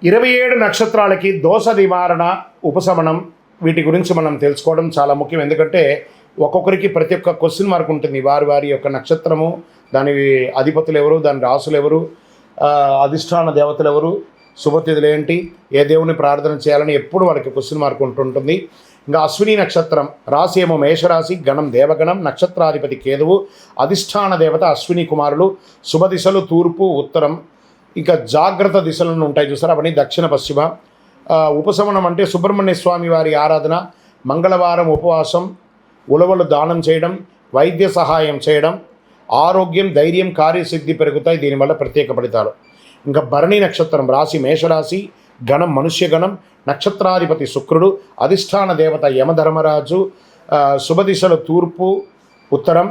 27 నక్షత్రాలకి దోష నివారణ, ఉపశమనం వీటి గురించి మనం తెలుసుకోవడం చాలా ముఖ్యం. ఎందుకంటే ఒక్కొక్కరికి ప్రతి ఒక్క క్వశ్చన్ మార్క్ ఉంటుంది. వారి వారి యొక్క నక్షత్రము, దాని అధిపతులు ఎవరు, దాని రాసులు ఎవరు, అధిష్టాన దేవతలు ఎవరు, శుభతిథులు ఏంటి, ఏ దేవుని ప్రార్థన చేయాలని ఎప్పుడు వాళ్ళకి క్వశ్చన్ మార్క్ ఉంటుంటుంది. ఇంకా అశ్విని నక్షత్రం రాశి ఏమో మేషరాశి, గణం దేవగణం, నక్షత్రాధిపతి కేతువు, అధిష్టాన దేవత అశ్విని కుమారులు, శుభ దిశలు తూర్పు ఉత్తరం, ఇంకా జాగ్రత్త దిశలను ఉంటాయి చూసారు, అవన్నీ దక్షిణ పశ్చిమ. ఉపశమనం అంటే సుబ్రహ్మణ్య స్వామి వారి ఆరాధన, మంగళవారం ఉపవాసం, ఉలవలు దానం చేయడం, వైద్య సహాయం చేయడం, ఆరోగ్యం ధైర్యం కార్యసిద్ధి పెరుగుతాయి. దీనివల్ల ప్రత్యేక ఫలితాలు. ఇంకా భరణి నక్షత్రం రాశి మేషరాశి, గణం మనుష్యగణం, నక్షత్రాధిపతి శుక్రుడు, అధిష్టాన దేవత యమధర్మరాజు, శుభ దిశలు తూర్పు ఉత్తరం,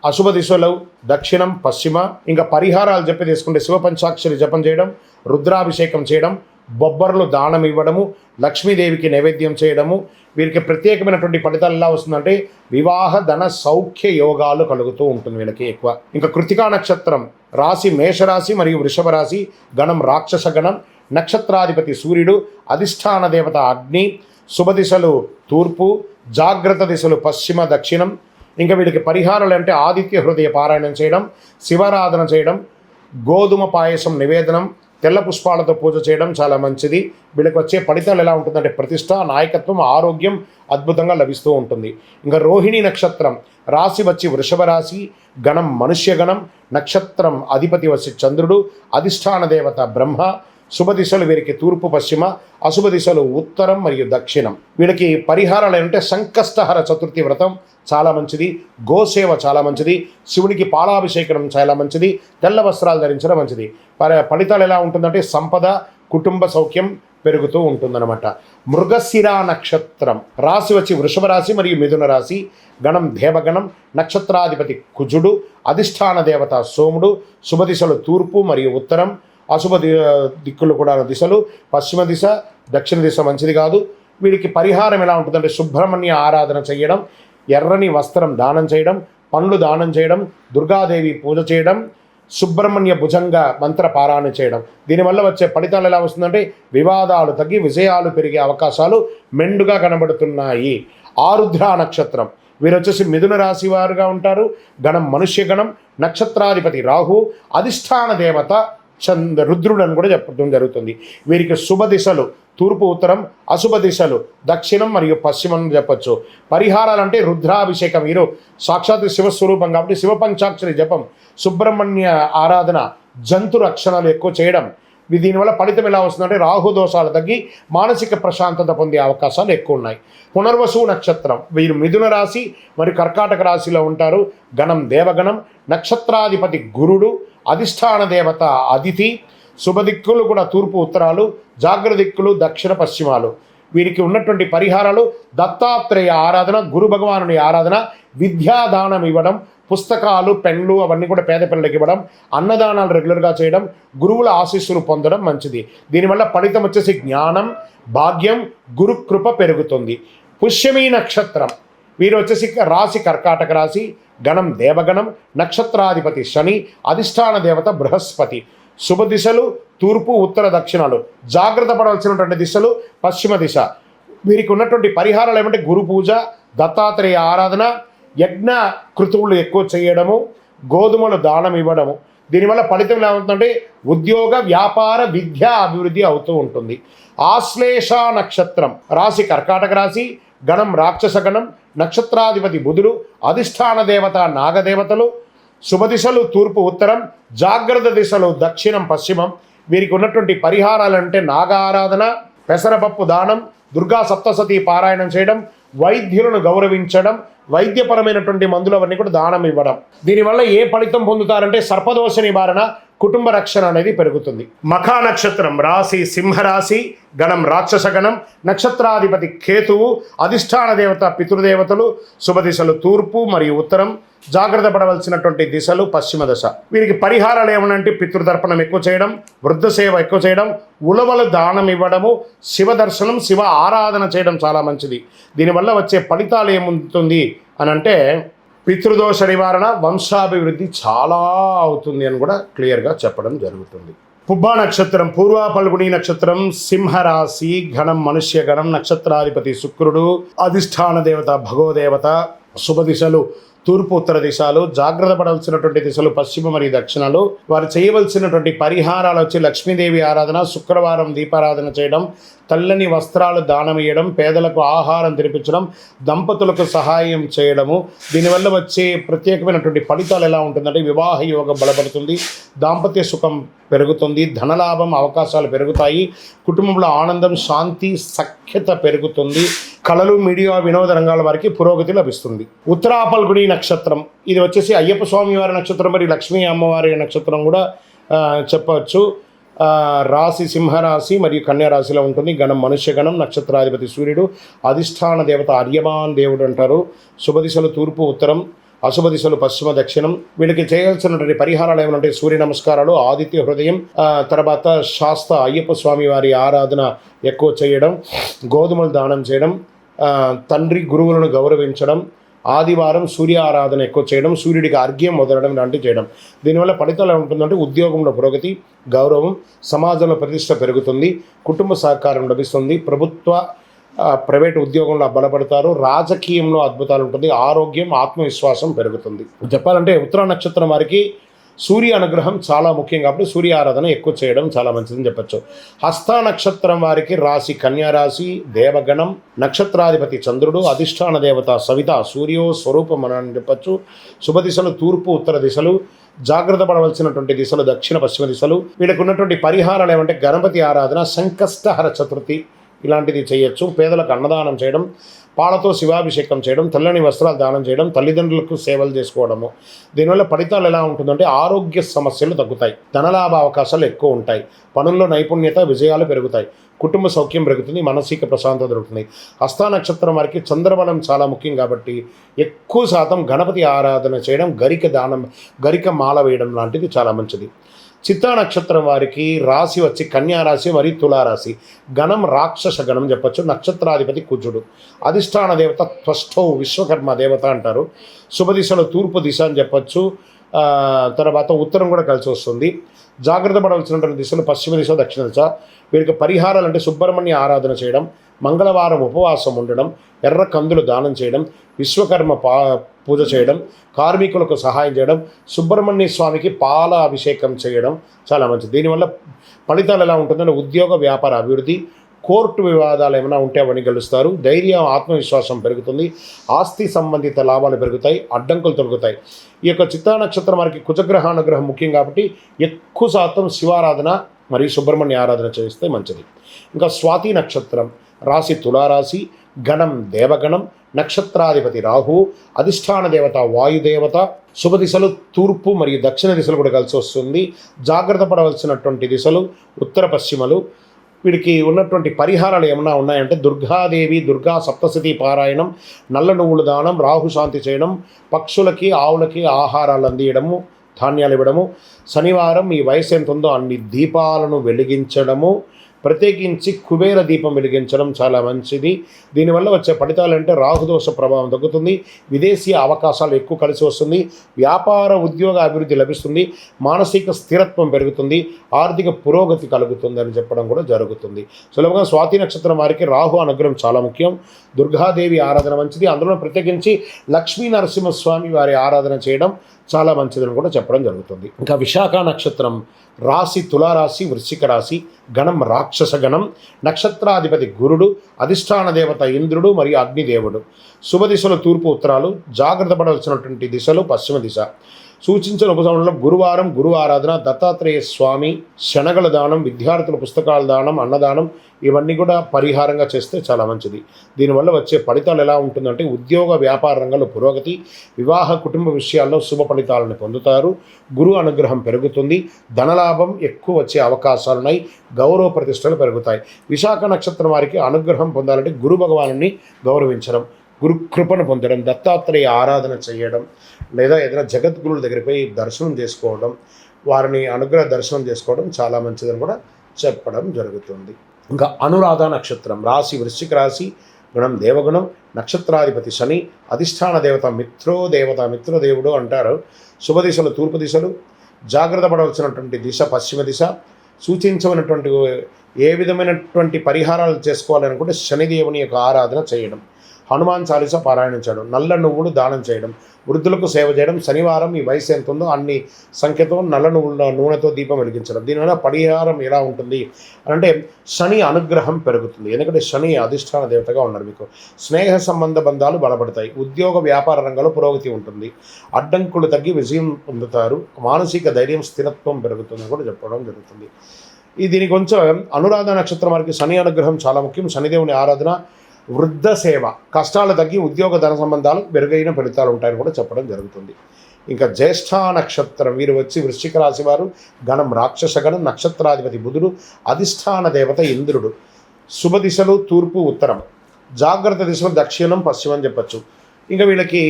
అశుభ దిశలు దక్షిణం పశ్చిమ. ఇంకా పరిహారాలు చెప్పి తీసుకుంటే శివపంచాక్షరి జపం చేయడం, రుద్రాభిషేకం చేయడం, బొబ్బర్లు దానం ఇవ్వడము, లక్ష్మీదేవికి నైవేద్యం చేయడము. వీరికి ప్రత్యేకమైనటువంటి ఫలితాలు ఎలా వస్తుందంటే వివాహ ధన సౌఖ్య యోగాలు కలుగుతూ ఉంటుంది వీళ్ళకి ఎక్కువ. ఇంకా కృతికా నక్షత్రం రాశి మేషరాశి మరియు వృషభ రాశి, గణం రాక్షస గణం, నక్షత్రాధిపతి సూర్యుడు, అధిష్టాన దేవత అగ్ని, శుభ దిశలు తూర్పు, జాగ్రత్త దిశలు పశ్చిమ దక్షిణం. ఇంకా వీడికి పరిహారాలు అంటే ఆదిత్య హృదయ పారాయణం చేయడం, శివారాధన చేయడం, గోధుమ పాయసం నివేదనం, తెల్ల పుష్పాలతో పూజ చేయడం చాలా మంచిది. వీళ్ళకి వచ్చే ఫలితాలు ఎలా ఉంటుందంటే ప్రతిష్ట, నాయకత్వం, ఆరోగ్యం అద్భుతంగా లభిస్తూ ఉంటుంది. ఇంకా రోహిణి నక్షత్రం రాశి వచ్చి వృషభ రాశి, గణం మనుష్యగణం, నక్షత్రం అధిపతి వచ్చి చంద్రుడు, అధిష్టాన దేవత బ్రహ్మ, శుభ దిశలు వీరికి తూర్పు పశ్చిమ, అశుభ దిశలు ఉత్తరం మరియు దక్షిణం. వీళ్ళకి పరిహారాలు ఏంటంటే సంకష్టహర చతుర్థి వ్రతం చాలా మంచిది, గోసేవ చాలా మంచిది, శివునికి పాలాభిషేకం చాలా మంచిది, తెల్ల వస్త్రాలు ధరించడం మంచిది. ఫలితాలు ఎలా ఉంటుందంటే సంపద, కుటుంబ సౌఖ్యం పెరుగుతూ ఉంటుందన్నమాట. మృగశిర నక్షత్రం రాశి వచ్చి వృషభ రాశి మరియు మిథున రాశి, గణం దేవగణం, నక్షత్రాధిపతి కుజుడు, అధిష్టాన దేవత సోముడు, శుభ దిశలు తూర్పు మరియు ఉత్తరం, అశుభ దిక్కులు కూడా దిశలు పశ్చిమ దిశ దక్షిణ దిశ మంచిది కాదు. వీడికి పరిహారం ఎలా ఉంటుందంటే సుబ్రహ్మణ్య ఆరాధన చేయడం, ఎర్రని వస్త్రం దానం చేయడం, పండ్లు దానం చేయడం, దుర్గాదేవి పూజ చేయడం, సుబ్రహ్మణ్య భుజంగ మంత్ర పారాయణ చేయడం. దీనివల్ల వచ్చే ఫలితాలు ఎలా వస్తుందంటే వివాదాలు తగ్గి విజయాలు పెరిగే అవకాశాలు మెండుగా కనబడుతున్నాయి. ఆరుద్ర నక్షత్రం వీరు వచ్చేసి మిథున రాశి వారుగా ఉంటారు, గణం మనుష్యగణం, నక్షత్రాధిపతి రాహు, అధిష్టాన దేవత రుద్రుడు అని కూడా చెప్పడం జరుగుతుంది. వీరికి శుభ దిశలు తూర్పు ఉత్తరం, అశుభ దిశలు దక్షిణం మరియు పశ్చిమం చెప్పచ్చు. పరిహారాలంటే రుద్రాభిషేకం, వీరు సాక్షాత్ శివస్వరూపం కాబట్టి శివపంచాక్షరి జపం, సుబ్రహ్మణ్య ఆరాధన, జంతు రక్షణలు ఎక్కువ చేయడం. దీనివల్ల ఫలితం ఎలా వస్తుందంటే రాహు దోషాలు తగ్గి మానసిక ప్రశాంతత పొందే అవకాశాలు ఎక్కువ ఉన్నాయి. పునర్వసు నక్షత్రం వీరు మిథున రాశి మరియు కర్కాటక రాశిలో ఉంటారు, గణం దేవగణం, నక్షత్రాధిపతి గురుడు, అధిష్టాన దేవత అదితి, శుభ దిక్కులు కూడా తూర్పు ఉత్తరాలు, జాగ్రత్త దిక్కులు దక్షిణ పశ్చిమాలు. వీరికి ఉన్నటువంటి పరిహారాలు దత్తాత్రేయ ఆరాధన, గురు భగవానుని ఆరాధన, విద్యాదానం ఇవ్వడం, పుస్తకాలు పెన్లు అవన్నీ కూడా పేద పిల్లలకి ఇవ్వడం, అన్నదానాలు రెగ్యులర్గా చేయడం, గురువుల ఆశీస్సులు పొందడం మంచిది. దీనివల్ల ఫలితం వచ్చేసి జ్ఞానం, భాగ్యం, గురుకృప పెరుగుతుంది. పుష్యమి నక్షత్రం వీరు వచ్చేసి రాశి కర్కాటక రాశి, గణం దేవగణం, నక్షత్రాధిపతి శని, అధిష్టాన దేవత బృహస్పతి, శుభ దిశలు తూర్పు ఉత్తర దక్షిణాలు, జాగ్రత్త పడవలసినటువంటి దిశలు పశ్చిమ దిశ. వీరికి ఉన్నటువంటి పరిహారాలు ఏమంటే గురు పూజ, దత్తాత్రేయ ఆరాధన, యజ్ఞ కృతువులు ఎక్కువ చేయడము, గోధుమలు దానం ఇవ్వడము. దీనివల్ల ఫలితం ఏమవుతుందంటే ఉద్యోగ వ్యాపార విద్య అభివృద్ధి అవుతూ ఉంటుంది. ఆశ్లేష నక్షత్రం రాశి కర్కాటక రాశి, గణం రాక్షస గణం, నక్షత్రాధిపతి బుధుడు, అధిష్టాన దేవత నాగదేవతలు, శుభ దిశలు తూర్పు ఉత్తరం, జాగ్రత్త దిశలు దక్షిణం పశ్చిమం. వీరికి ఉన్నటువంటి పరిహారాలంటే నాగ ఆరాధన, పెసరపప్పు దానం, దుర్గా సప్తసతి పారాయణం చేయడం, వైద్యులను గౌరవించడం, వైద్యపరమైనటువంటి మందులు అవన్నీ కూడా దానం ఇవ్వడం. దీనివల్ల ఏ ఫలితం పొందుతారంటే సర్పదోష నివారణ, కుటుంబ రక్షణ అనేది పెరుగుతుంది. మఖా నక్షత్రం రాశి సింహరాశి, గణం రాక్షస గణం, నక్షత్రాధిపతి కేతువు, అధిష్టాన దేవత పితృదేవతలు, శుభ దిశలు తూర్పు మరియు ఉత్తరం, జాగ్రత్త పడవలసినటువంటి దిశలు పశ్చిమ దశ. వీరికి పరిహారాలు ఏమనంటే పితృదర్పణం ఎక్కువ చేయడం, వృద్ధ సేవ ఎక్కువ చేయడం, ఉలవలు దానం ఇవ్వడము, శివ దర్శనం, శివ ఆరాధన చేయడం చాలా మంచిది. దీనివల్ల వచ్చే ఫలితాలు ఏముంటుంది అని అంటే పితృదోష నివారణ, వంశాభివృద్ధి చాలా అవుతుంది అని కూడా క్లియర్గా చెప్పడం జరుగుతుంది. పుబ్బా నక్షత్రం పూర్వ పల్గుని నక్షత్రం, సింహరాశి, గణం మనుష్య గణం, నక్షత్రాధిపతి శుక్రుడు, అధిష్టాన దేవత భగవదేవత, శుభ దిశలు తూర్పు ఉత్తర దిశలు, జాగ్రత్త పడవలసినటువంటి దిశలు పశ్చిమ మరియు దక్షిణాలు. వారు చేయవలసినటువంటి పరిహారాలు వచ్చి లక్ష్మీదేవి ఆరాధన, శుక్రవారం దీపారాధన చేయడం, తెల్లని వస్త్రాలు దానం ఇవ్వడం, పేదలకు ఆహారం తినిపించడం, దంపతులకు సహాయం చేయడము. దీనివల్ల వచ్చే ప్రత్యేకమైనటువంటి ఫలితాలు ఎలా ఉంటుందంటే వివాహ యోగం బలపడుతుంది, దాంపత్య సుఖం పెరుగుతుంది, ధనలాభం అవకాశాలు పెరుగుతాయి, కుటుంబంలో ఆనందం, శాంతి, సఖ్యత పెరుగుతుంది, కళలు, మీడియా, వినోద రంగాల వారికి పురోగతి లభిస్తుంది. ఉత్తరాపల్గుడి నక్షత్రం ఇది వచ్చేసి అయ్యప్ప స్వామి వారి నక్షత్రం మరియు లక్ష్మీ అమ్మవారి నక్షత్రం కూడా చెప్పవచ్చు. రాశి సింహరాశి మరియు కన్యా రాశిలో ఉంటుంది. గణం మనుష్య గణం, నక్షత్రాధిపతి సూర్యుడు, అధిష్టాన దేవత అర్యమాన్ దేవుడు అంటారు. శుభ దిశలు తూర్పు ఉత్తరం, అశుభ దిశలు పశ్చిమ దక్షిణం. వీళ్ళకి చేయాల్సినటువంటి పరిహారాలు ఏమంటే సూర్య నమస్కారాలు, ఆదిత్య హృదయం, తర్వాత శాస్త అయ్యప్ప స్వామి వారి ఆరాధన ఎక్కువ చేయడం, గోధుమలు దానం చేయడం, తండ్రి గురువులను గౌరవించడం, ఆదివారం సూర్య ఆరాధన ఎక్కువ చేయడం, సూర్యుడికి అర్ఘ్యం వదలడం లాంటివి చేయడం. దీనివల్ల ఫలితాలు ఏముంటుందంటే ఉద్యోగంలో పురోగతి, గౌరవం, సమాజంలో ప్రతిష్ట పెరుగుతుంది, కుటుంబ సహకారం లభిస్తుంది, ప్రైవేట్ ఉద్యోగంలో బలపడతారు, రాజకీయంలో అద్భుతాలు ఉంటుంది, ఆరోగ్యం, ఆత్మవిశ్వాసం పెరుగుతుంది. చెప్పాలంటే ఉత్తర నక్షత్రం వారికి సూర్య అనుగ్రహం చాలా ముఖ్యం కాబట్టి సూర్య ఆరాధన ఎక్కువ చేయడం చాలా మంచిదని చెప్పచ్చు. హస్త నక్షత్రం వారికి రాశి కన్యా రాశి, దేవగణం, నక్షత్రాధిపతి చంద్రుడు, అధిష్టాన దేవత సవిత, సూర్యో స్వరూపం అని చెప్పచ్చు. శుభ దిశలు తూర్పు ఉత్తర దిశలు, జాగ్రత్త పడవలసినటువంటి దిశలు దక్షిణ పశ్చిమ దిశలు. వీళ్ళకు ఉన్నటువంటి పరిహారాలు ఏమంటే గణపతి ఆరాధన, సంకష్టహర చతుర్థి ఇలాంటిది చేయొచ్చు. పేదలకు అన్నదానం చేయడం, పాలతో శివాభిషేకం చేయడం, తెల్లని వస్త్రాలు దానం చేయడం, తల్లిదండ్రులకు సేవలు చేసుకోవడము. దీనివల్ల ఫలితాలు ఎలా ఉంటుందంటే ఆరోగ్య సమస్యలు తగ్గుతాయి, ధనలాభ అవకాశాలు ఎక్కువ ఉంటాయి, పనుల్లో నైపుణ్యత, విజయాలు పెరుగుతాయి, కుటుంబ సౌఖ్యం పెరుగుతుంది, మానసిక ప్రశాంతత దొరుకుతుంది. హస్త నక్షత్రం వారికి చంద్రబలం చాలా ముఖ్యం కాబట్టి ఎక్కువ శాతం గణపతి ఆరాధన చేయడం, గరిక మాల వేయడం లాంటిది చాలా మంచిది. చిత్తా నక్షత్రం వారికి రాశి వచ్చి కన్యా రాశి మరియు తులారాశి, గణం రాక్షస గణం చెప్పచ్చు, నక్షత్రాధిపతి కుజుడు, అధిష్టాన దేవత త్వష్టౌ విశ్వకర్మ దేవత అంటారు. శుభ దిశలో తూర్పు దిశ అని చెప్పచ్చు, తర్వాత ఉత్తరం కూడా కలిసి వస్తుంది. జాగ్రత్త పడవలసినటువంటి దిశలు పశ్చిమ దిశ దక్షిణ దిశ. వీరికి పరిహారాలు అంటే సుబ్రహ్మణ్య ఆరాధన చేయడం, మంగళవారం ఉపవాసం ఉండడం, ఎర్ర కందులు దానం చేయడం, విశ్వకర్మ పూజ చేయడం, కార్మికులకు సహాయం చేయడం, సుబ్రహ్మణ్య స్వామికి పాల అభిషేకం చేయడం చాలా మంచిది. దీనివల్ల ఫలితాలు ఎలా ఉంటుందంటే ఉద్యోగ వ్యాపార అభివృద్ధి, కోర్టు వివాదాలు ఏమైనా ఉంటే అవన్నీ గెలుస్తారు, ధైర్యం, ఆత్మవిశ్వాసం పెరుగుతుంది, ఆస్తి సంబంధిత లాభాలు పెరుగుతాయి, అడ్డంకులు తొలగుతాయి. ఈ యొక్క చిత్తా నక్షత్రం వారికి కుజగ్రహానుగ్రహం ముఖ్యం కాబట్టి ఎక్కువ శాతం శివారాధన మరియు సుబ్రహ్మణ్య ఆరాధన చేస్తే మంచిది. ఇంకా స్వాతి నక్షత్రం రాశి తులారాశి, గణం దేవగణం, నక్షత్రాధిపతి రాహు, అధిష్టాన దేవత వాయుదేవత. శుభ దిశలు తూర్పు మరియు దక్షిణ దిశలు కూడా కలిసి వస్తుంది. జాగ్రత్త పడవలసినటువంటి దిశలు ఉత్తర పశ్చిమలు. వీడికి ఉన్నటువంటి పరిహారాలు ఏమన్నా ఉన్నాయంటే దుర్గాదేవి, దుర్గా సప్తశతి పారాయణం, నల్ల నువ్వులు దానం, రాహు శాంతి చేయడం, పక్షులకి ఆవులకి ఆహారాలు అందియడము, ధాన్యాలు ఇవ్వడము, శనివారం ఈ వయసు ఎంత ఉందో అన్ని దీపాలను వెలిగించడము, ప్రత్యేకించి కుబేర దీపం వెలిగించడం చాలా మంచిది. దీనివల్ల వచ్చే ఫలితాలు అంటే రాహుదోష ప్రభావం తగ్గుతుంది, విదేశీ అవకాశాలు ఎక్కువ కలిసి వస్తుంది, వ్యాపార ఉద్యోగ అభివృద్ధి లభిస్తుంది, మానసిక స్థిరత్వం పెరుగుతుంది, ఆర్థిక పురోగతి కలుగుతుంది అని చెప్పడం కూడా జరుగుతుంది. సులభంగా స్వాతి నక్షత్రం వారికి రాహు అనుగ్రహం చాలా ముఖ్యం, దుర్గాదేవి ఆరాధన మంచిది, అందులో ప్రత్యేకించి లక్ష్మీ నరసింహస్వామి వారి ఆరాధన చేయడం చాలా మంచిదని కూడా చెప్పడం జరుగుతుంది. ఇంకా విశాఖ నక్షత్రం రాశి తులారాశి, వృశ్చిక రాశి, గణం రాక్షస గణం, నక్షత్రాధిపతి గురుడు, అధిష్టాన దేవత ఇంద్రుడు మరియు అగ్నిదేవుడు. శుభ దిశలు తూర్పు ఉత్తరాలు, జాగ్రత్త పడవలసినటువంటి దిశలు పశ్చిమ దిశ. సూచించిన ఉపశమనంలో గురువారం గురు ఆరాధన, దత్తాత్రేయ స్వామి, శనగల దానం, విద్యార్థుల పుస్తకాల దానం, అన్నదానం ఇవన్నీ కూడా పరిహారంగా చేస్తే చాలా మంచిది. దీనివల్ల వచ్చే ఫలితాలు ఎలా ఉంటుందంటే ఉద్యోగ వ్యాపార రంగంలో పురోగతి, వివాహ కుటుంబ విషయాల్లో శుభ ఫలితాలను పొందుతారు, గురు అనుగ్రహం పెరుగుతుంది, ధనలాభం ఎక్కువ వచ్చే అవకాశాలున్నాయి, గౌరవ ప్రతిష్టలు పెరుగుతాయి. విశాఖ నక్షత్రం వారికి అనుగ్రహం పొందాలంటే గురు భగవానుని గౌరవించడం, గురు కృపను పొందడం, దత్తాత్రేయ ఆరాధన చేయడం, లేదా ఏదైనా జగద్గురుల దగ్గరికి పోయి దర్శనం చేసుకోవడం, వారిని అనుగ్రహ దర్శనం చేసుకోవడం చాలా మంచిదని కూడా చెప్పడం జరుగుతుంది. ఇంకా అనురాధ నక్షత్రం రాశి వృశ్చిక రాశి, గుణం దేవగుణం, నక్షత్రాధిపతి శని, అధిష్టాన దేవత మిత్రదేవుడు అంటారు. శుభ దిశలు తూర్పు దిశలు, జాగ్రత్త పడవలసినటువంటి దిశ పశ్చిమ దిశ. సూచించమైనటువంటి ఏ విధమైనటువంటి పరిహారాలు చేసుకోవాలనుకుంటే శనిదేవుని యొక్క ఆరాధన చేయడం, హనుమాన్ చాలీసా పారాయణం చేయడం, నల్ల నువ్వులు దానం చేయడం, వృద్ధులకు సేవ చేయడం, శనివారం ఈ వయసు ఎంత ఉందో అన్ని సంఖ్యతో నల్ల నువ్వుల నూనెతో దీపం వెలిగించడం. దీనివల్ల పరిహారం ఎలా ఉంటుంది అంటే శని అనుగ్రహం పెరుగుతుంది. ఎందుకంటే శని అధిష్టాన దేవతగా ఉన్నారు. మీకు స్నేహ సంబంధ బంధాలు బలపడతాయి, ఉద్యోగ వ్యాపార రంగంలో పురోగతి ఉంటుంది, అడ్డంకులు తగ్గి విజయం పొందుతారు, మానసిక ధైర్యం స్థిరత్వం పెరుగుతుందని కూడా చెప్పడం జరుగుతుంది. దీనికి కొంచెం అనురాధ నక్షత్రం వారికి శని అనుగ్రహం చాలా ముఖ్యం. శనిదేవుని ఆరాధన, వృద్ధ సేవ, కష్టాలు తగ్గి ఉద్యోగ ధన సంబంధాలు మెరుగైన ఫలితాలు ఉంటాయని కూడా చెప్పడం జరుగుతుంది. ఇంకా జ్యేష్ఠ నక్షత్రం వీరు వచ్చి వృశ్చిక రాశి వారు, గణం రాక్షస గణం, నక్షత్రాధిపతి బుధుడు, అధిష్టాన దేవత ఇంద్రుడు, శుభ దిశలు తూర్పు ఉత్తరం, జాగ్రత్త దిశలు దక్షిణం పశ్చిమం చెప్పచ్చు. ఇంకా వీళ్ళకి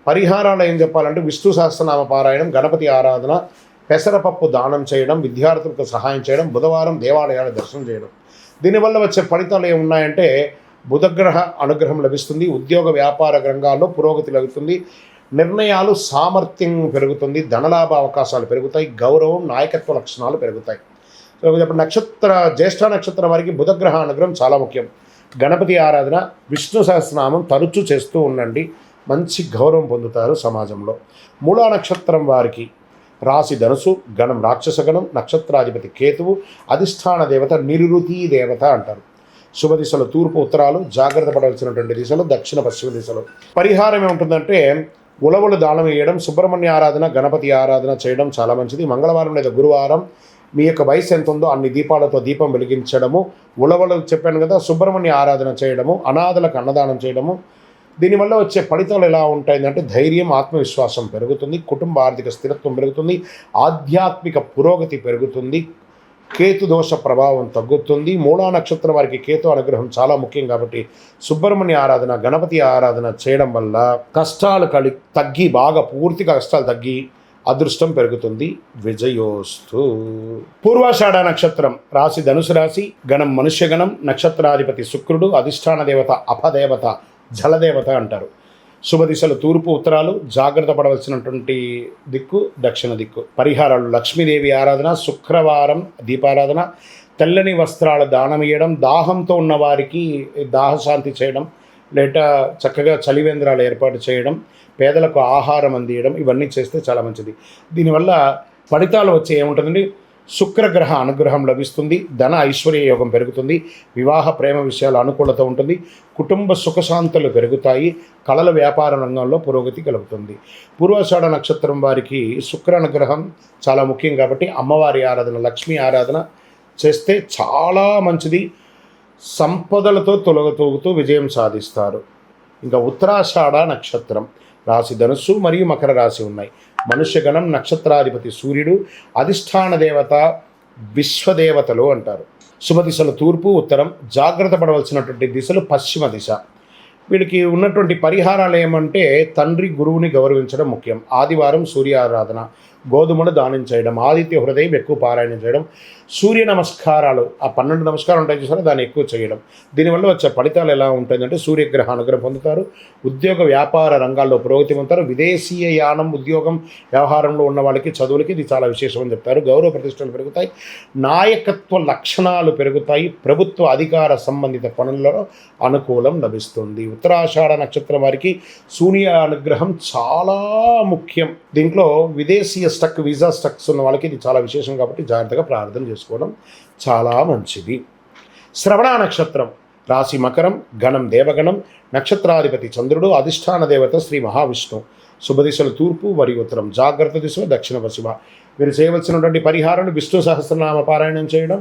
పరిహారాలు ఏం చెప్పాలంటే విష్ణు సహస్రనామ పారాయణం, గణపతి ఆరాధన, పెసరపప్పు దానం చేయడం, విద్యార్థులకు సహాయం చేయడం, బుధవారం దేవాలయాల దర్శనం చేయడం. దీనివల్ల వచ్చే ఫలితాలు ఏమున్నాయంటే బుధగ్రహ అనుగ్రహం లభిస్తుంది, ఉద్యోగ వ్యాపార రంగాల్లో పురోగతి లభిస్తుంది, నిర్ణయాలు సామర్థ్యం పెరుగుతుంది, ధనలాభ అవకాశాలు పెరుగుతాయి, గౌరవం నాయకత్వ లక్షణాలు పెరుగుతాయి. సో ఇప్పుడు జ్యేష్ఠ నక్షత్రం వారికి బుధగ్రహ అనుగ్రహం చాలా ముఖ్యం. గణపతి ఆరాధన, విష్ణు సహస్రనామం తరచూ చేస్తూ ఉండండి, మంచి గౌరవం పొందుతారు సమాజంలో. మూలా నక్షత్రం వారికి రాశి ధనుసు, గణం రాక్షస గణం, నక్షత్రాధిపతి కేతువు, అధిష్టాన దేవత నిరుతి దేవత అంటారు. శుభ దిశలో తూర్పు ఉత్తరాలు, జాగ్రత్త పడవలసినటువంటి దిశలు దక్షిణ పశ్చిమ దిశలు. పరిహారం ఏముంటుందంటే ఉలవలు దానం వేయడం, సుబ్రహ్మణ్య ఆరాధన, గణపతి ఆరాధన చేయడం చాలా మంచిది. మంగళవారం లేదా గురువారం మీ యొక్క వయసు ఎంత ఉందో అన్ని దీపాలతో దీపం వెలిగించడము, ఉలవలు చెప్పాను కదా, సుబ్రహ్మణ్య ఆరాధన చేయడము, అనాథలకు అన్నదానం చేయడము. దీనివల్ల వచ్చే ఫలితాలు ఎలా ఉంటాయంటే ధైర్యం, ఆత్మవిశ్వాసం పెరుగుతుంది, కుటుంబ ఆర్థిక స్థిరత్వం పెరుగుతుంది, ఆధ్యాత్మిక పురోగతి పెరుగుతుంది, కేతు దోష ప్రభావం తగ్గుతుంది. మూలా నక్షత్రం వారికి కేతు అనుగ్రహం చాలా ముఖ్యం కాబట్టి సుబ్రహ్మణ్య ఆరాధన, గణపతి ఆరాధన చేయడం వల్ల కష్టాలు తగ్గి బాగా పూర్తిగా కష్టాలు తగ్గి అదృష్టం పెరుగుతుంది. విజయోస్తు. పూర్వాషాఢ నక్షత్రం రాశి ధనుసు రాశి, గణం మనుష్యగణం, నక్షత్రాధిపతి శుక్రుడు, అధిష్టాన దేవత అపదేవత జలదేవత అంటారు. శుభ దిశలు తూర్పు ఉత్తరాలు, జాగ్రత్త పడవలసినటువంటి దిక్కు దక్షిణ దిక్కు. పరిహారాలు లక్ష్మీదేవి ఆరాధన, శుక్రవారం దీపారాధన, తెల్లని వస్త్రాల దానం ఇవ్వడం, దాహంతో ఉన్న వారికి దాహశాంతి చేయడం, లేదా చక్కగా చలివేంద్రాలు ఏర్పాటు చేయడం, పేదలకు ఆహారం అందియడం, ఇవన్నీ చేస్తే చాలా మంచిది. దీనివల్ల ఫలితాలు వచ్చే ఏముంటుందండి, శుక్రగ్రహ అనుగ్రహం లభిస్తుంది, ధన ఐశ్వర్య యోగం పెరుగుతుంది, వివాహ ప్రేమ విషయాల అనుకూలత ఉంటుంది, కుటుంబ సుఖశాంతులు పెరుగుతాయి, కళల వ్యాపార రంగంలో పురోగతి కలుగుతుంది. పూర్వాషాఢ నక్షత్రం వారికి శుక్ర అనుగ్రహం చాలా ముఖ్యం కాబట్టి అమ్మవారి ఆరాధన, లక్ష్మీ ఆరాధన చేస్తే చాలా మంచిది. సంపదలతో తొలగతూగుతూ విజయం సాధిస్తారు. ఇంకా ఉత్తరాషాఢ నక్షత్రం రాశి ధనుస్సు మరియు మకర రాశి ఉన్నాయి. మనుష్యగణం, నక్షత్రాధిపతి సూర్యుడు, అధిష్టాన దేవత విశ్వదేవతలు అంటారు. శుభ దిశలు తూర్పు ఉత్తరం, జాగ్రత్త పడవలసినటువంటి దిశలు పశ్చిమ దిశ. వీళ్ళకి ఉన్నటువంటి పరిహారాలు ఏమంటే తండ్రి గురువుని గౌరవించడం ముఖ్యం, ఆదివారం సూర్య ఆరాధన, గోధుమలు దానం చేయడం, ఆదిత్య హృదయం ఎక్కువ పారాయణం చేయడం, సూర్య నమస్కారాలు ఆ 12 నమస్కారాలు ఉంటాయి చూసారా దాన్ని ఎక్కువ చేయడం. దీనివల్ల వచ్చే ఫలితాలు ఎలా ఉంటాయంటే సూర్యగ్రహ అనుగ్రహం పొందుతారు, ఉద్యోగ వ్యాపార రంగాల్లో పురోగతి పొందుతారు, విదేశీయ యానం ఉద్యోగం వ్యవహారంలో ఉన్న వాళ్ళకి చదువులకి ఇది చాలా విశేషమని చెప్తారు, గౌరవ ప్రతిష్టలు పెరుగుతాయి, నాయకత్వ లక్షణాలు పెరుగుతాయి, ప్రభుత్వ అధికార సంబంధిత పనులలో అనుకూలం లభిస్తుంది. ఉత్తరాషాఢ నక్షత్రం వారికి సూర్య అనుగ్రహం చాలా ముఖ్యం. దీంట్లో విదేశీయ వీసా స్టక్స్ ఉన్న వాళ్ళకి ఇది చాలా విశేషం కాబట్టి జాగ్రత్తగా ప్రార్థన చేసుకోవడం చాలా మంచిది. శ్రవణ నక్షత్రం రాశి మకరం, గణం దేవగణం, నక్షత్రాధిపతి చంద్రుడు, అధిష్టాన దేవత శ్రీ మహావిష్ణు. శుభ దిశలు తూర్పు మరియు ఉత్తరం, జాగ్రత్త దిశలు దక్షిణ పశ్చిమ. మీరు చేయవలసినటువంటి పరిహారాలు విష్ణు సహస్రనామ పారాయణం చేయడం,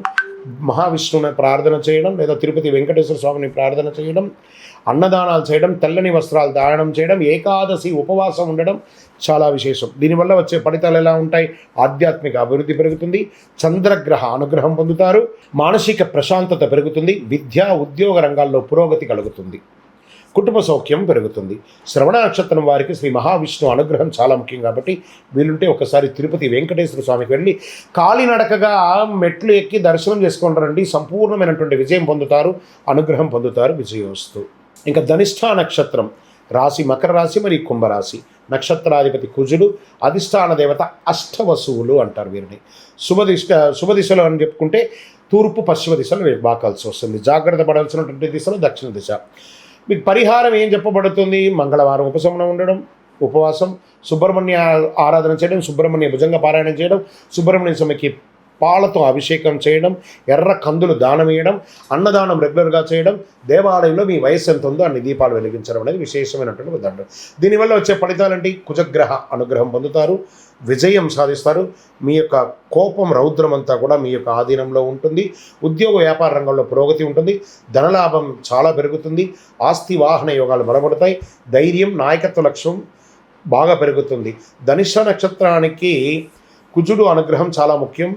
మహావిష్ణువుని ప్రార్థన చేయడం, లేదా తిరుపతి వెంకటేశ్వర స్వామిని ప్రార్థన చేయడం, అన్నదానాలు చేయడం, తెల్లని వస్త్రాలు దానం చేయడం, ఏకాదశి ఉపవాసం ఉండడం చాలా విశేషం. దీనివల్ల వచ్చే ఫలితాలు ఎలా ఉంటాయి, ఆధ్యాత్మిక అభివృద్ధి పెరుగుతుంది, చంద్రగ్రహ అనుగ్రహం పొందుతారు, మానసిక ప్రశాంతత పెరుగుతుంది, విద్యా ఉద్యోగ రంగాల్లో పురోగతి కలుగుతుంది, కుటుంబ సౌఖ్యం పెరుగుతుంది. శ్రవణ నక్షత్రం వారికి శ్రీ మహావిష్ణు అనుగ్రహం చాలా ముఖ్యం కాబట్టి వీలుంటే ఒకసారి తిరుపతి వెంకటేశ్వర స్వామికి వెళ్ళి కాలినడకగా మెట్లు ఎక్కి దర్శనం చేసుకుంటారండి, సంపూర్ణమైనటువంటి విజయం పొందుతారు, అనుగ్రహం పొందుతారు. విజయోస్తు. ఇంకా ధనిష్ఠ నక్షత్రం రాశి మకర రాశి మరియు కుంభరాశి. నక్షత్రాధిపతి కుజుడు, అధిష్టాన దేవత అష్టవసువులు అంటారు వీరిని. శుభదిశలో అని చెప్పుకుంటే తూర్పు పశ్చిమ దిశలో బాగా కలిసి వస్తుంది. జాగ్రత్త పడాల్సినటువంటి దిశలో దక్షిణ దిశ. మీకు పరిహారం ఏం చెప్పబడుతుంది? మంగళవారం ఉపశమనం ఉండడం, ఉపవాసం, సుబ్రహ్మణ్య ఆరాధన చేయడం, సుబ్రహ్మణ్య భుజంగ పారాయణం చేయడం, సుబ్రహ్మణ్య స్వామికి పాలతో అభిషేకం చేయడం, ఎర్ర కందులు దానం వేయడం, అన్నదానం రెగ్యులర్గా చేయడం, దేవాలయంలో మీ వయస్సు ఎంత ఉందో అన్ని దీపాలు వెలిగించడం అనేది విశేషమైనటువంటి దండం. దీనివల్ల వచ్చే ఫలితాలంటే కుజగ్రహ అనుగ్రహం పొందుతారు, విజయం సాధిస్తారు, మీ యొక్క కోపం రౌద్రం అంతా కూడా మీ యొక్క ఆధీనంలో ఉంటుంది, ఉద్యోగ వ్యాపార రంగంలో పురోగతి ఉంటుంది, ధనలాభం చాలా పెరుగుతుంది, ఆస్తి వాహన యోగాలు బలపడతాయి, ధైర్యం నాయకత్వ లక్ష్యం బాగా పెరుగుతుంది. ధనిష్ట నక్షత్రానికి కుజుడు అనుగ్రహం చాలా ముఖ్యం.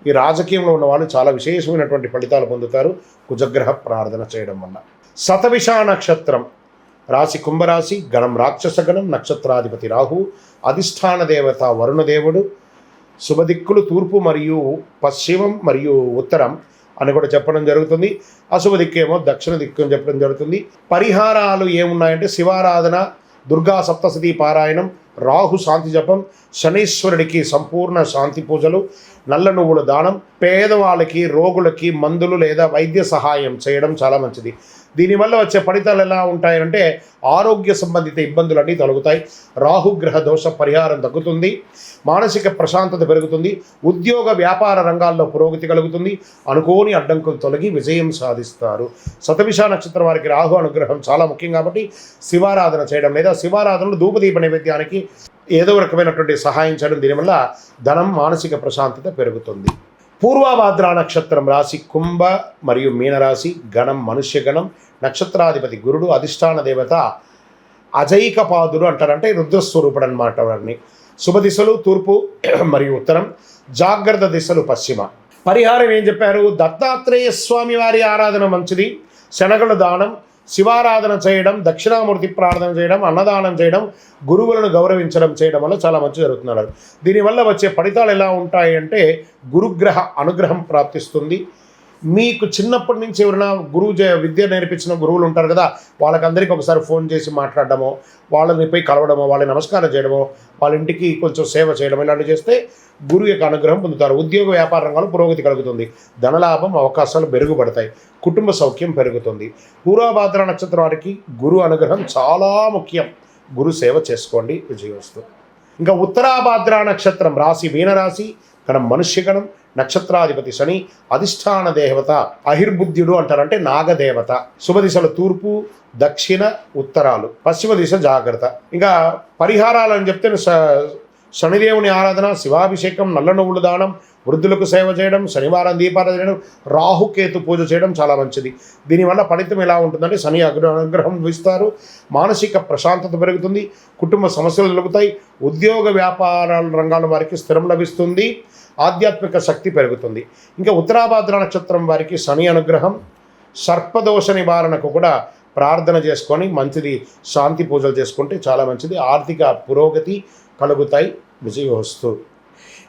ఈ రాజకీయంలో ఉన్న వాళ్ళు చాలా విశేషమైనటువంటి ఫలితాలు పొందుతారు కుజగ్రహ ప్రార్థన చేయడం వల్ల. శతభిష నక్షత్రం రాశి కుంభరాశి, గణం రాక్షస గణం, నక్షత్రాధిపతి రాహు, అధిష్టాన దేవత వరుణదేవుడు, శుభదిక్కులు తూర్పు మరియు పశ్చిమం మరియు ఉత్తరం అని కూడా చెప్పడం జరుగుతుంది. అశుభ దిక్కేమో దక్షిణ దిక్కు అని చెప్పడం జరుగుతుంది. పరిహారాలు ఏమున్నాయంటే శివారాధన, దుర్గా సప్తశతి పారాయణం, రాహు శాంతి జపం, శనీశ్వరుడికి సంపూర్ణ శాంతి పూజలు, నల్ల నువ్వుల దానం, పేదవాళ్ళకి రోగులకి మందులు లేదా వైద్య సహాయం చేయడం చాలా మంచిది. దీనివల్ల వచ్చే ఫలితాలు ఎలా ఉంటాయంటే ఆరోగ్య సంబంధిత ఇబ్బందులన్నీ తొలగుతాయి, రాహుగ్రహ దోష పరిహారం తగ్గుతుంది, మానసిక ప్రశాంతత పెరుగుతుంది, ఉద్యోగ వ్యాపార రంగాల్లో పురోగతి కలుగుతుంది, అనుకోని అడ్డంకులు తొలగి విజయం సాధిస్తారు. శతభిష నక్షత్రం వారికి రాహు అనుగ్రహం చాలా ముఖ్యం కాబట్టి శివారాధన చేయడం లేదా శివారాధనలు ధూపదీప నైవేద్యానికి ఏదో రకమైనటువంటి సహాయం చేయడం, దీనివల్ల ధనం మానసిక ప్రశాంతత పెరుగుతుంది. పూర్వభాద్ర నక్షత్రం రాశి కుంభ మరియు మీనరాశి, గణం మనుష్యగణం, నక్షత్రాధిపతి గురుడు, అధిష్టాన దేవత అజైకపాదుడు అంటారంటే రుద్రస్వరూపుడు అనమాట. వారిని శుభ దిశలు తూర్పు మరియు ఉత్తరం, జాగ్రత్త దిశలు పశ్చిమ. పరిహారం ఏం చెప్పారు? దత్తాత్రేయ స్వామి వారి ఆరాధన మంచిది, శనగల దానం, శివారాధన చేయడం, దక్షిణామూర్తి ప్రార్థన చేయడం, అన్నదానం చేయడం, గురువులను గౌరవించడం చేయడం వల్ల చాలా మంచి జరుగుతున్నారు. దీనివల్ల వచ్చే ఫలితాలు ఎలా ఉంటాయి అంటే గురుగ్రహ అనుగ్రహం ప్రాప్తిస్తుంది. మీకు చిన్నప్పటి నుంచి ఎవరైనా విద్య నేర్పించిన గురువులు ఉంటారు కదా, వాళ్ళకందరికీ ఒకసారి ఫోన్ చేసి మాట్లాడడమో, వాళ్ళని పోయి కలవడమో, వాళ్ళని నమస్కారం చేయడమో, వాళ్ళ ఇంటికి కొంచెం సేవ చేయడం ఇలాంటివి చేస్తే గురువు యొక్క అనుగ్రహం పొందుతారు. ఉద్యోగ వ్యాపార రంగంలో పురోగతి కలుగుతుంది, ధనలాభం అవకాశాలు మెరుగుపడతాయి, కుటుంబ సౌఖ్యం పెరుగుతుంది. పూర్వభాద్ర నక్షత్రం వారికి గురు అనుగ్రహం చాలా ముఖ్యం, గురు సేవ చేసుకోండి, విజయోస్తు. ఇంకా ఉత్తరాభాద్ర నక్షత్రం రాశి మీనరాశి, గణం మనుష్యగణం, నక్షత్రాధిపతి శని, అధిష్టాన దేవత అహిర్బుద్ధ్యుడు అంటారంటే నాగదేవత. శుభ దిశలు తూర్పు దక్షిణ ఉత్తరాలు, పశ్చిమ దిశ జాగ్రత్త. ఇంకా పరిహారాలు అని చెప్తే శనిదేవుని ఆరాధన, శివాభిషేకం, నల్ల నువ్వులు దానం, వృద్ధులకు సేవ చేయడం, శనివారం దీపారాధన చేయడం, రాహుకేతు పూజ చేయడం చాలా మంచిది. దీనివల్ల ఫలితం ఎలా ఉంటుందంటే శని అనుగ్రహం ఇస్తారు, మానసిక ప్రశాంతత పెరుగుతుంది, కుటుంబ సమస్యలు తొలగుతాయి, ఉద్యోగ వ్యాపారాల రంగాల వారికి స్థిరం లభిస్తుంది, ఆధ్యాత్మిక శక్తి పెరుగుతుంది. ఇంకా ఉత్తరాభాద్ర నక్షత్రం వారికి శని అనుగ్రహం, సర్పదోష నివారణకు కూడా ప్రార్థన చేసుకొని మంచిది, శాంతి పూజలు చేసుకుంటే చాలా మంచిది, ఆర్థిక పురోగతి కలుగుతాయి, విజయోస్తు.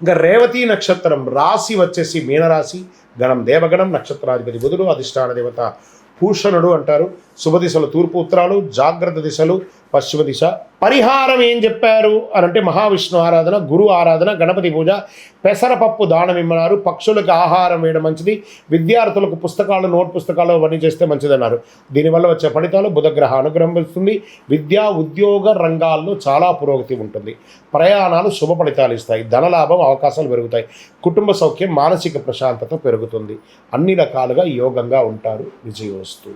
ఇంకా రేవతి నక్షత్రం రాశి వచ్చేసి మీనరాశి, గణం దేవగణం, నక్షత్రాధిపతి బుధుడు, అధిష్టాన దేవత భూషణుడు అంటారు. శుభ దిశలు తూర్పు ఉత్తరాలు, జాగ్రత్త దిశలు పశ్చిమ దిశ. పరిహారం ఏం చెప్పారు అని అంటే మహావిష్ణు ఆరాధన, గురు ఆరాధన, గణపతి పూజ, పెసరపప్పు దానం ఇమ్మన్నారు, పక్షులకు ఆహారం వేయడం మంచిది, విద్యార్థులకు పుస్తకాలు నోట్ పుస్తకాలు అవన్నీ చేస్తే మంచిదన్నారు. దీనివల్ల వచ్చే ఫలితాలు బుధగ్రహ అనుగ్రహం ఇస్తుంది, విద్యా ఉద్యోగ రంగాల్లో చాలా పురోగతి ఉంటుంది, ప్రయాణాలు శుభ ఫలితాలు ఇస్తాయి, ధనలాభం అవకాశాలు పెరుగుతాయి, కుటుంబ సౌఖ్యం మానసిక ప్రశాంతత పెరుగుతుంది, అన్ని రకాలుగా యోగంగా ఉంటారు, విజయోస్తు.